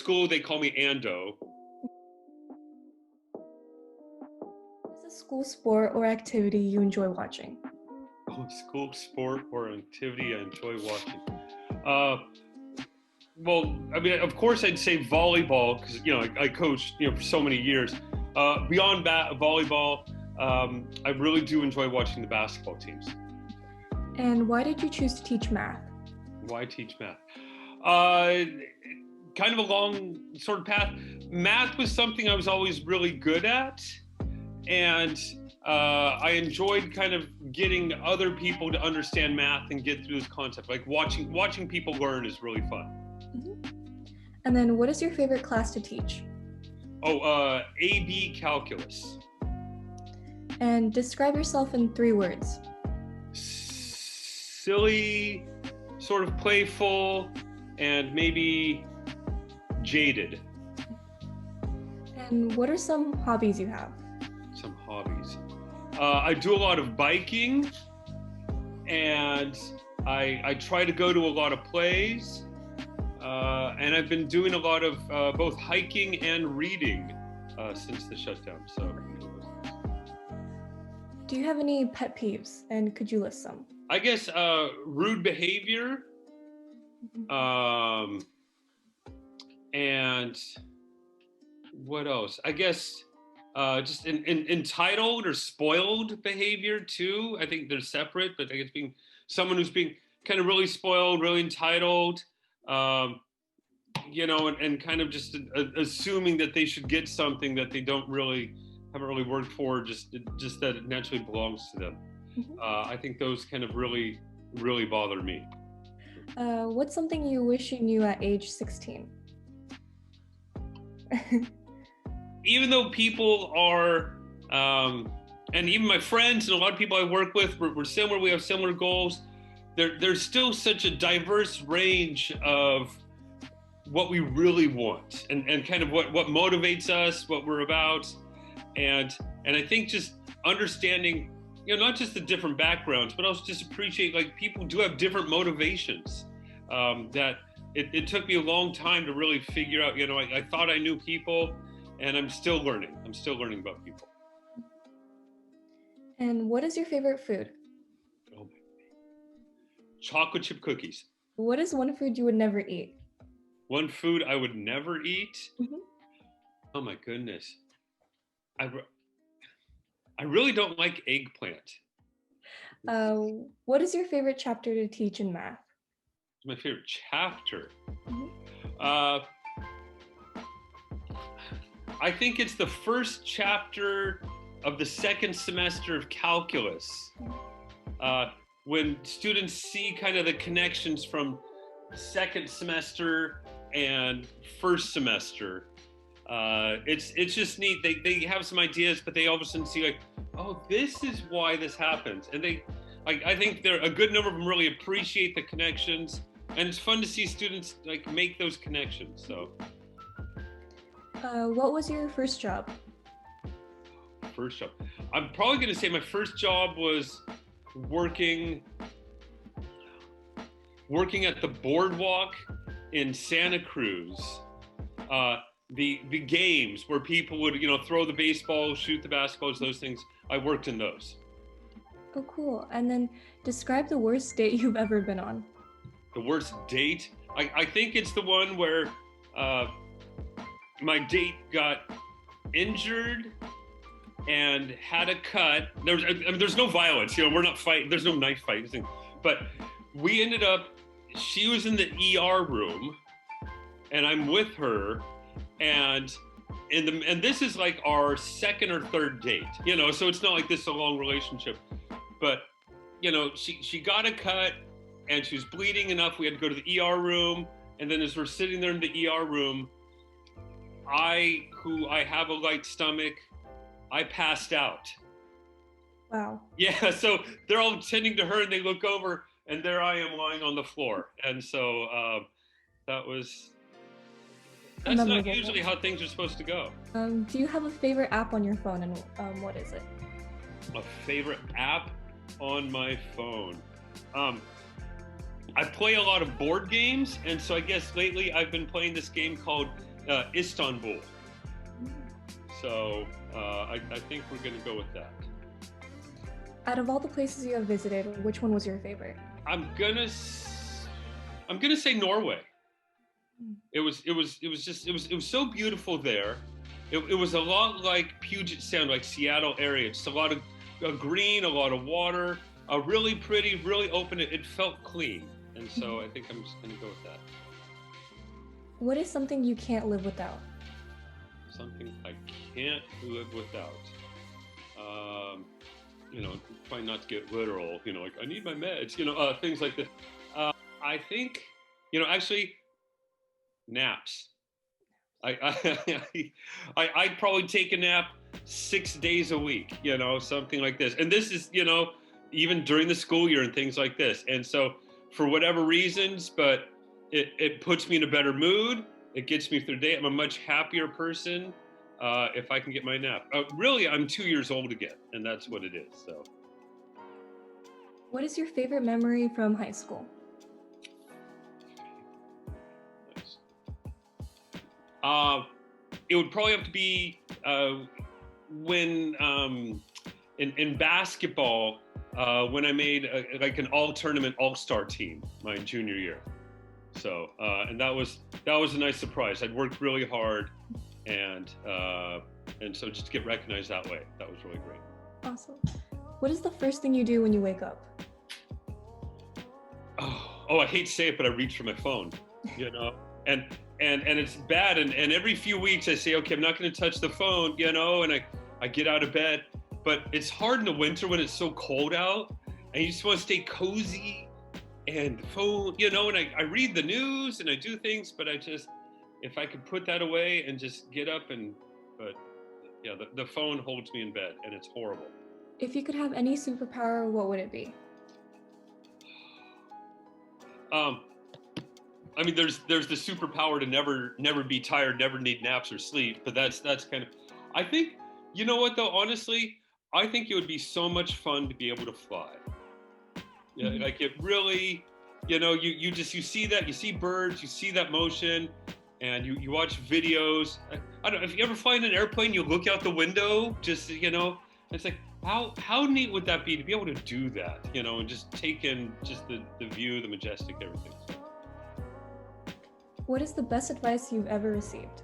school, they call me Ando. What is a school sport or activity you enjoy watching? Oh, school sport or activity I enjoy watching. Well, I mean, of course, I'd say volleyball because I coached for so many years. Beyond volleyball, I really do enjoy watching the basketball teams. And why did you choose to teach math? Why teach math? Kind of a long sort of path. Math was something I was always really good at, and I enjoyed kind of getting other people to understand math and get through this concept. Like watching people learn is really fun. And then what is your favorite class to teach? Oh, AB calculus. And describe yourself in 3 words. Silly, sort of playful, and maybe jaded. And what are some hobbies you have? Some hobbies. I do a lot of biking, and I try to go to a lot of plays, and I've been doing a lot of both hiking and reading since the shutdown. So, do you have any pet peeves, and could you list some? I guess rude behavior, and what else? I guess just entitled or spoiled behavior too. I think they're separate, but I guess being someone who's being kind of really spoiled, really entitled, and kind of just assuming that they should get something that they haven't really worked for, just that it naturally belongs to them. I think those kind of really, really bother me. What's something you wish you knew at age 16? Even though people are, and even my friends and a lot of people I work with, we're similar, we have similar goals. There's still such a diverse range of what we really want and kind of what motivates us, what we're about. And I think just understanding, not just the different backgrounds, but also just appreciate like people do have different motivations that it took me a long time to really figure out. I thought I knew people, and I'm still learning. I'm still learning about people. And what is your favorite food? Oh my God. Chocolate chip cookies. What is one food you would never eat? One food I would never eat? Oh my goodness. I really don't like eggplant. What is your favorite chapter to teach in math? My favorite chapter? I think it's the first chapter of the second semester of calculus, when students see kind of the connections from second semester and first semester. It's just neat. They have some ideas, but they all of a sudden see like, oh, this is why this happens. And I think a good number of them really appreciate the connections, and it's fun to see students like make those connections. So. What was your first job? First job. I'm probably going to say my first job was working at the boardwalk in Santa Cruz. The games where people would, throw the baseball, shoot the basketballs, those things. I worked in those. Oh, cool. And then describe the worst date you've ever been on. The worst date? I think it's the one where my date got injured and had a cut. There's no violence, we're not fighting. There's no knife fight, but we ended up. She was in the ER room, and I'm with her, and this is like our second or third date, so it's not like this is a long relationship, but she got a cut and she was bleeding enough. We had to go to the ER room, and then as we're sitting there in the ER room, I have a light stomach, I passed out. Wow. Yeah, so they're all tending to her and they look over and there I am lying on the floor. And so that's not usually how things are supposed to go. Do you have a favorite app on your phone, and what is it? A favorite app on my phone? I play a lot of board games, and so I guess lately I've been playing this game called Istanbul. So I think we're going to go with that. Out of all the places you have visited, which one was your favorite? I'm gonna say Norway. It was so beautiful there. It was a lot like Puget Sound, like Seattle area. It's a lot of green, a lot of water, really pretty, really open. It felt clean, and so I think I'm just gonna go with that. What is something you can't live without? Something I can't live without. Trying not to get literal, like I need my meds, things like this. I think, actually, naps. I'd probably take a nap 6 days a week, something like this. And this is, even during the school year and things like this. And so for whatever reasons, but it puts me in a better mood. It gets me through the day. I'm a much happier person if I can get my nap. Really, I'm 2 years old again, and that's what it is. So. What is your favorite memory from high school? It would probably have to be when in basketball when I made like an all-tournament all-star team my junior year. So and that was a nice surprise. I'd worked really hard, and so just to get recognized that way, that was really great. Awesome. What is the first thing you do when you wake up? Oh, I hate to say it, but I reach for my phone, and it's bad. And every few weeks I say, okay, I'm not going to touch the phone, and I get out of bed. But it's hard in the winter when it's so cold out, and you just want to stay cozy and phone, and I read the news and I do things, but if I could put that away and just get up but yeah, the phone holds me in bed, and it's horrible. If you could have any superpower, what would it be? I mean, there's the superpower to never be tired, never need naps or sleep, but that's kind of, I think, you know what though, honestly, I think it would be so much fun to be able to fly. Yeah, like it really, you see that, you see birds, you see that motion, and you watch videos. I don't know, if you ever fly in an airplane, you look out the window, just, it's like, how neat would that be to be able to do that, and just take in just the view, the majestic, everything. So. What is the best advice you've ever received?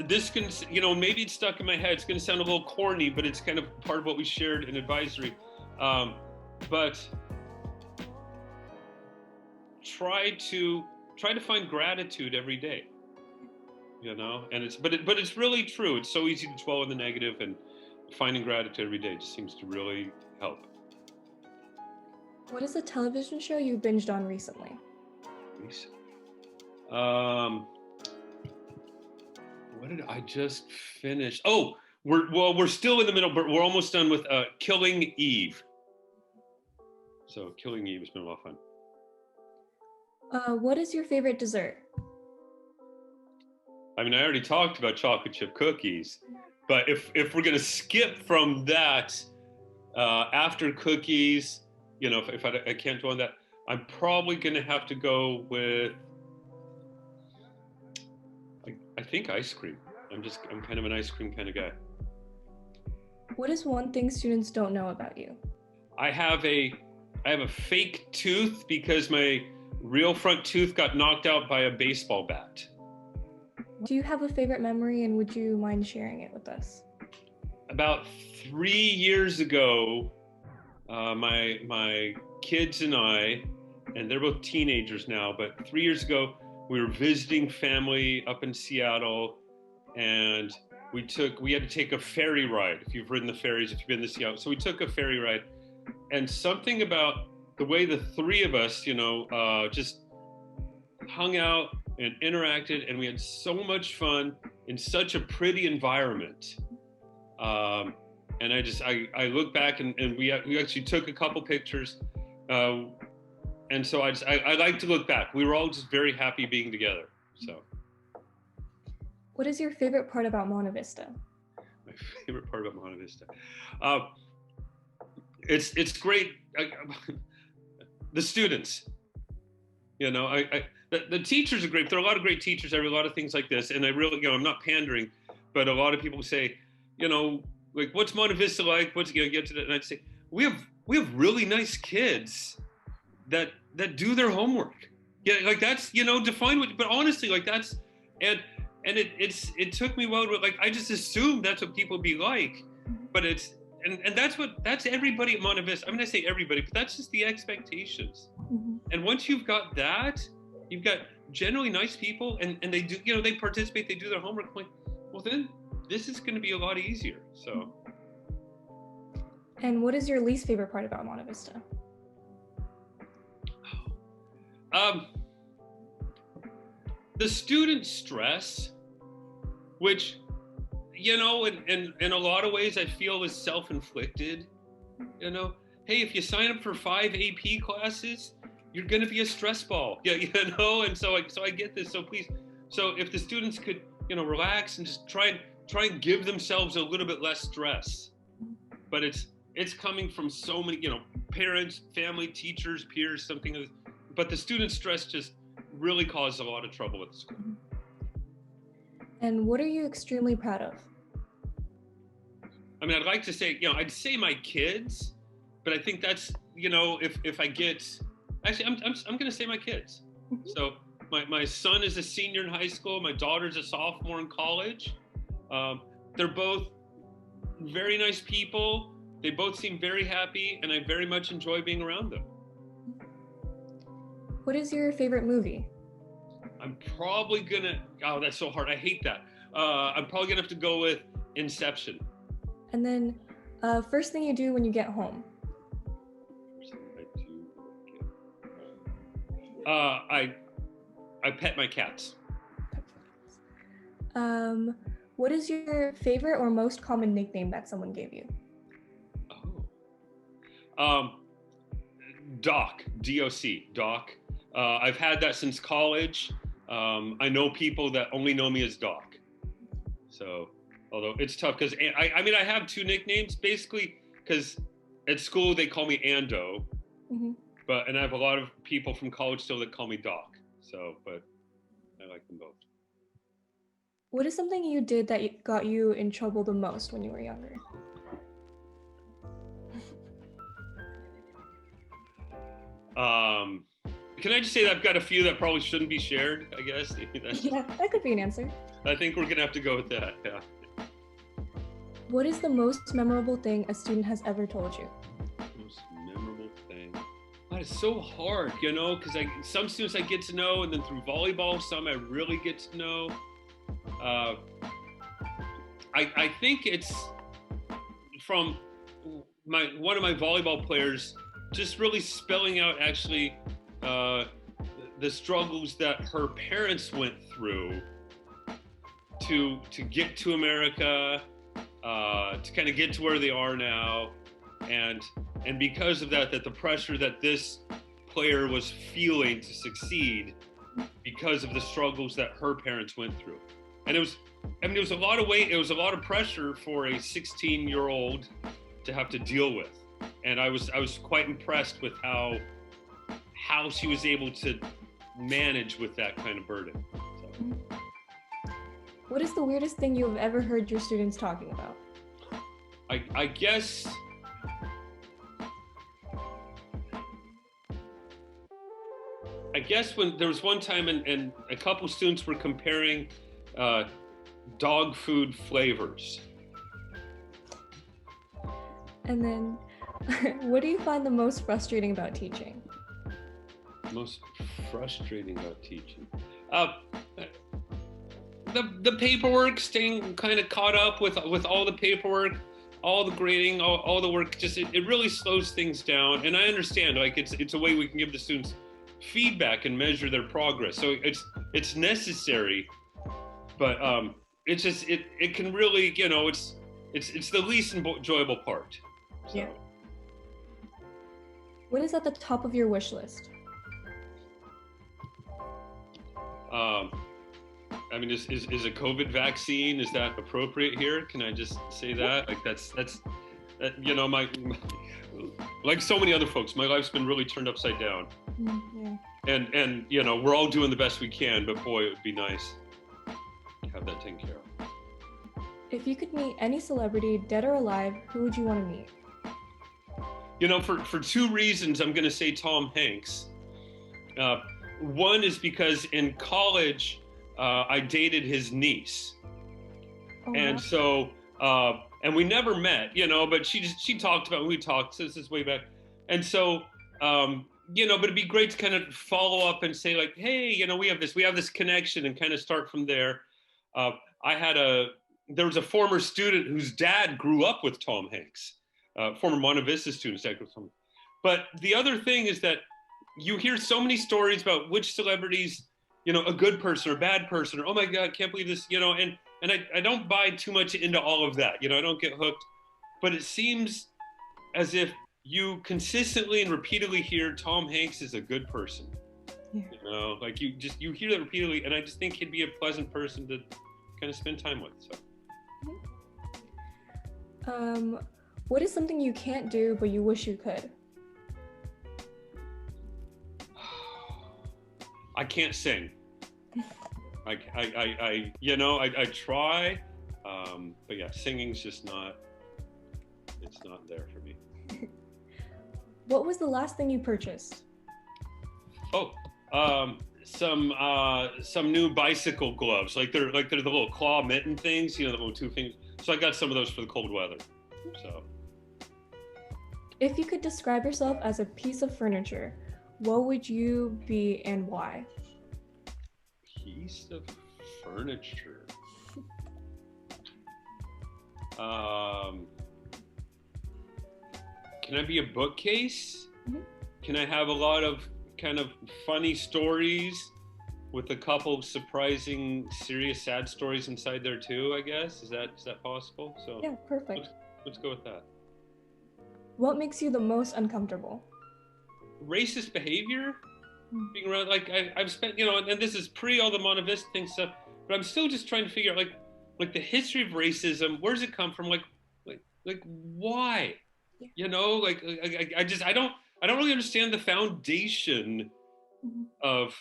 This can, maybe it's stuck in my head. It's going to sound a little corny, but it's kind of part of what we shared in advisory. But try to find gratitude every day. And it's really true. It's so easy to dwell on the negative, and finding gratitude every day just seems to really help. What is a television show you binged on recently? What did I just finish? Oh, we're still in the middle, but we're almost done with Killing Eve. So Killing Eve has been a lot of fun. What is your favorite dessert? I mean, I already talked about chocolate chip cookies, but if we're gonna skip from that, after cookies, if I can't go on that, I'm probably gonna have to go with, I think, ice cream. I'm kind of an ice cream kind of guy. What is one thing students don't know about you? I have a fake tooth because my real front tooth got knocked out by a baseball bat. Do you have a favorite memory, and would you mind sharing it with us? About 3 years ago, my kids and I, and they're both teenagers now, but 3 years ago, we were visiting family up in Seattle, and we had to take a ferry ride. If you've ridden the ferries, if you've been to Seattle. So we took a ferry ride, and something about the way the three of us, just hung out and interacted, and we had so much fun in such a pretty environment. And I look back, and we actually took a couple pictures. And so I like to look back. We were all just very happy being together. So. What is your favorite part about Mona Vista? My favorite part about Mona Vista. It's great. the students. You know, the teachers are great. There are a lot of great teachers. There are a lot of things like this, and I really, I'm not pandering, but a lot of people say, like, what's Mona Vista like? What's get to that? And I'd say we have really nice kids that do their homework. Yeah, like that's define what. But honestly, like that's and it took me a while to, like, I just assumed that's what people be like, but it's and that's everybody at Mona Vista. I'm gonna say everybody, but that's just the expectations. And once you've got that, you've got generally nice people, and they do, they participate, they do their homework. I'm like, well, then this is going to be a lot easier. So. And what is your least favorite part about Mona Vista? The student stress, which, in a lot of ways I feel is self-inflicted. Hey, if you sign up for 5 AP classes, you're going to be a stress ball. Yeah, and so I get this. So please, so if the students could, relax and just try and give themselves a little bit less stress. But it's coming from so many, parents, family, teachers, peers, something. But the student stress just really caused a lot of trouble at the school. And what are you extremely proud of? I mean, I'd like to say, I'd say my kids, but I think that's, if I get, actually, I'm going to say my kids. So my son is a senior in high school. My daughter's a sophomore in college. They're both very nice people. They both seem very happy, and I very much enjoy being around them. What is your favorite movie? I'm probably gonna, that's so hard. I hate that. I'm probably gonna have to go with Inception. And then first thing you do when you get home? I pet my cats. What is your favorite or most common nickname that someone gave you? Doc, D-O-C, Doc. I've had that since college. I know people that only know me as Doc. So, although it's tough because I mean, I have 2 nicknames basically because at school they call me Ando, and I have a lot of people from college still that call me Doc. So, but I like them both. What is something you did that got you in trouble the most when you were younger? Can I just say that I've got a few that probably shouldn't be shared, I guess? Yeah, that could be an answer. I think we're gonna have to go with that, yeah. What is the most memorable thing a student has ever told you? Most memorable thing? That is so hard, because some students I get to know, and then through volleyball, some I really get to know. I think it's from one of my volleyball players just really spelling out actually the struggles that her parents went through to get to America, to kind of get to where they are now, and because of that the pressure that this player was feeling to succeed because of the struggles that her parents went through. And it was a lot of weight, it was a lot of pressure for a 16-year-old to have to deal with. And I was quite impressed with how she was able to manage with that kind of burden. So. What is the weirdest thing you have ever heard your students talking about? I guess when there was one time and a couple students were comparing dog food flavors. And then, what do you find the most frustrating about teaching? Most frustrating about teaching? The paperwork, staying kind of caught up with all the paperwork, all the grading, all the work. Just it really slows things down. And I understand, like it's a way we can give the students feedback and measure their progress. So it's necessary, but it's just it can really, it's the least enjoyable part. So. Yeah. What is at the top of your wish list? I mean, is a COVID vaccine, is that appropriate here? Can I just say that? Like that's my Like so many other folks, my life's been really turned upside down. Yeah. And you know, we're all doing the best we can, but boy, it would be nice to have that taken care of. If you could meet any celebrity, dead or alive, who would you want to meet? You know, for two reasons, I'm going to say Tom Hanks. One is because in college, I dated his niece. Oh, And wow. so, and we never met, you know, but she talked about, we talked, so this is way back. And so, you know, but it'd be great to kind of follow up and say like, hey, you know, we have this connection and kind of start from there. Uh, there was a former student whose dad grew up with Tom Hanks, former Mona Vista student. But the other thing is that you hear so many stories about which celebrities, you know, a good person or a bad person, or, oh my God, can't believe this, you know, and I don't buy too much into all of that, you know, I don't get hooked, but it seems as if you consistently and repeatedly hear Tom Hanks is a good person. Yeah. You know, like you hear that repeatedly, and I just think he'd be a pleasant person to kind of spend time with. So. What is something you can't do but you wish you could? I can't sing. I you know, I try, but yeah, singing's just it's not there for me. What was the last thing you purchased? Oh, some new bicycle gloves, like they're the little claw mitten things, you know, the little two things. So I got some of those for the cold weather. So. If you could describe yourself as a piece of furniture, what would you be and why? Piece of furniture. Can I be a bookcase? Mm-hmm. Can I have a lot of kind of funny stories with a couple surprising, serious, sad stories inside there too, I guess? Is that possible? So Yeah, perfect. Let's go with that. What makes you the most uncomfortable? Racist behavior, being around, like I've spent, you know, and this is pre all the Mona Vista thing stuff, but I'm still just trying to figure out like the history of racism. Where does it come from? Like why? Yeah. You know, like I don't really understand the foundation of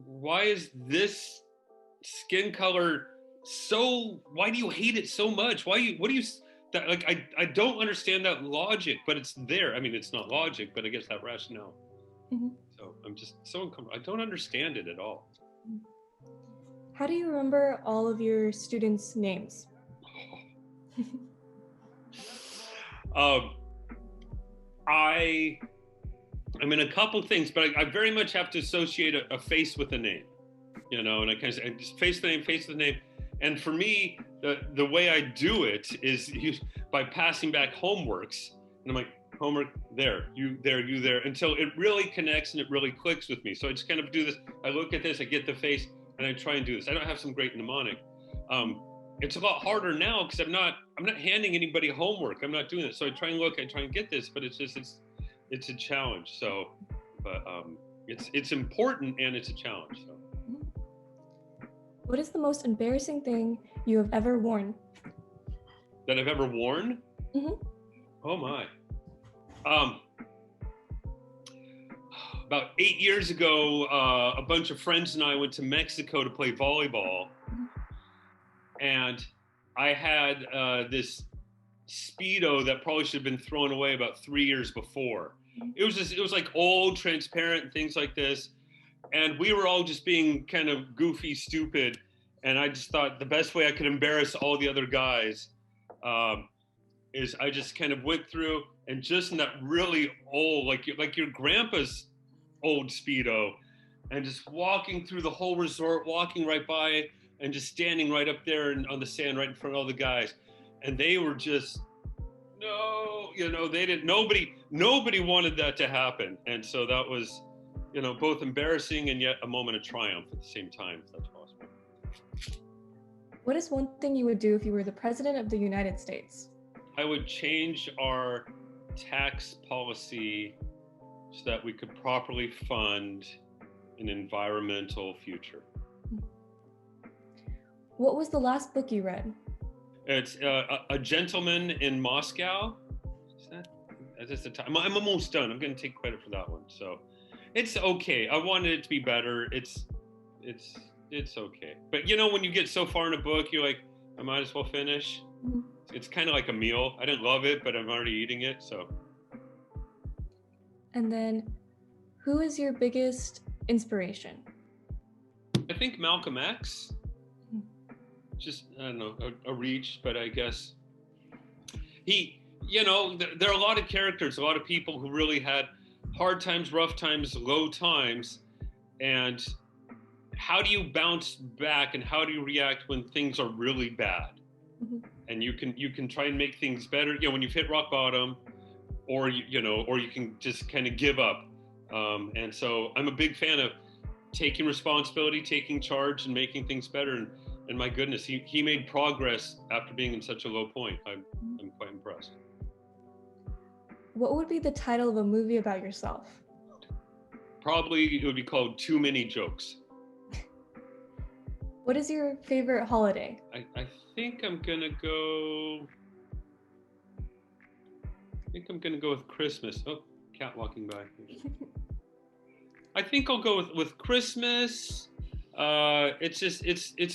why is this skin color so, why do you hate it so much? What do you that, like I don't understand that logic, but it's there. I mean, it's not logic, but I guess that rationale. Mm-hmm. So I'm just so uncomfortable. I don't understand it at all. How do you remember all of your students' names? I mean, a couple things, but I very much have to associate a face with a name, you know, and I just face the name. And for me, the way I do it is by passing back homeworks. And I'm like, homework, there, you there, until it really connects and it really clicks with me. So I just kind of do this. I look at this, I get the face, and I try and do this. I don't have some great mnemonic. It's a lot harder now because I'm not handing anybody homework. I'm not doing it. So I try and get this, but it's a challenge. So, but it's important and it's a challenge. So. What is the most embarrassing thing you have ever worn? That I've ever worn? Mm-hmm. Oh my. About 8 years ago, a bunch of friends and I went to Mexico to play volleyball. And I had this Speedo that probably should have been thrown away about 3 years before. It was like old, transparent, things like this. And we were all just being kind of goofy, stupid. And I just thought the best way I could embarrass all the other guys is I just kind of went through and just in that really old, like your grandpa's old Speedo, and just walking through the whole resort, walking right by and just standing right up there and on the sand right in front of all the guys. And they were just, no, you know, nobody wanted that to happen. And so that was, you know, both embarrassing and yet a moment of triumph at the same time, if that's possible. What is one thing you would do if you were the president of the United States? I would change our tax policy so that we could properly fund an environmental future. What was the last book you read? It's A Gentleman in Moscow. Is that That's just the time. I'm almost done. I'm going to take credit for that one. So it's okay. I wanted it to be better. It's okay. But you know, when you get so far in a book, you're like, I might as well finish. Mhm. It's kind of like a meal. I didn't love it, but I'm already eating it. So And then, who is your biggest inspiration? I think Malcolm X. Just, I don't know, a reach, but I guess he, you know, there are a lot of characters, a lot of people who really had hard times, rough times, low times, and how do you bounce back and how do you react when things are really bad? Mm-hmm. And you can try and make things better, you know, when you've hit rock bottom, or or you can just kind of give up. And so I'm a big fan of taking responsibility, taking charge, and making things better. And my goodness, he made progress after being in such a low point. I'm quite impressed. What would be the title of a movie about yourself? Probably it would be called Too Many Jokes. What is your favorite holiday? I think I'm gonna go. I think I'm gonna go with Christmas. Oh, cat walking by. I think I'll go with Christmas. It's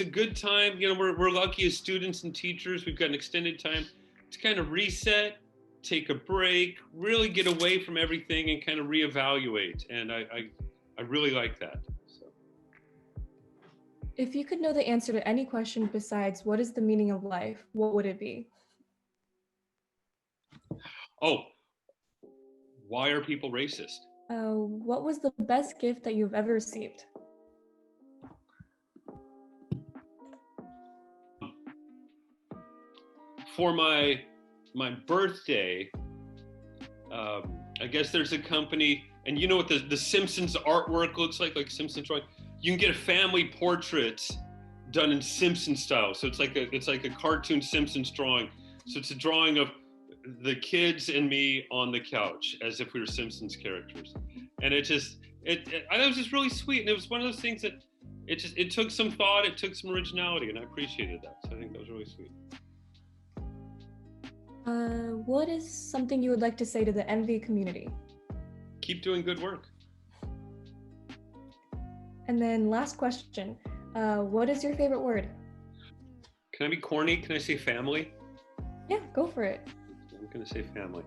a good time. You know, we're lucky as students and teachers. We've got an extended time to kind of reset, take a break, really get away from everything and kind of reevaluate. And I really like that. So. If you could know the answer to any question besides what is the meaning of life, what would it be? Oh, why are people racist? What was the best gift that you've ever received? For my birthday, I guess there's a company, and you know what the Simpsons artwork looks like Simpsons drawing. You can get a family portrait done in Simpson style. So it's like a cartoon Simpsons drawing. So it's a drawing of the kids and me on the couch as if we were Simpsons characters. And it was just really sweet. And it was one of those things that it took some thought, it took some originality, and I appreciated that. So I think that was really sweet. What is something you would like to say to the MV community? Keep doing good work. And then last question, what is your favorite word? Can I be corny? Can I say family? Yeah, go for it. I'm going to say family.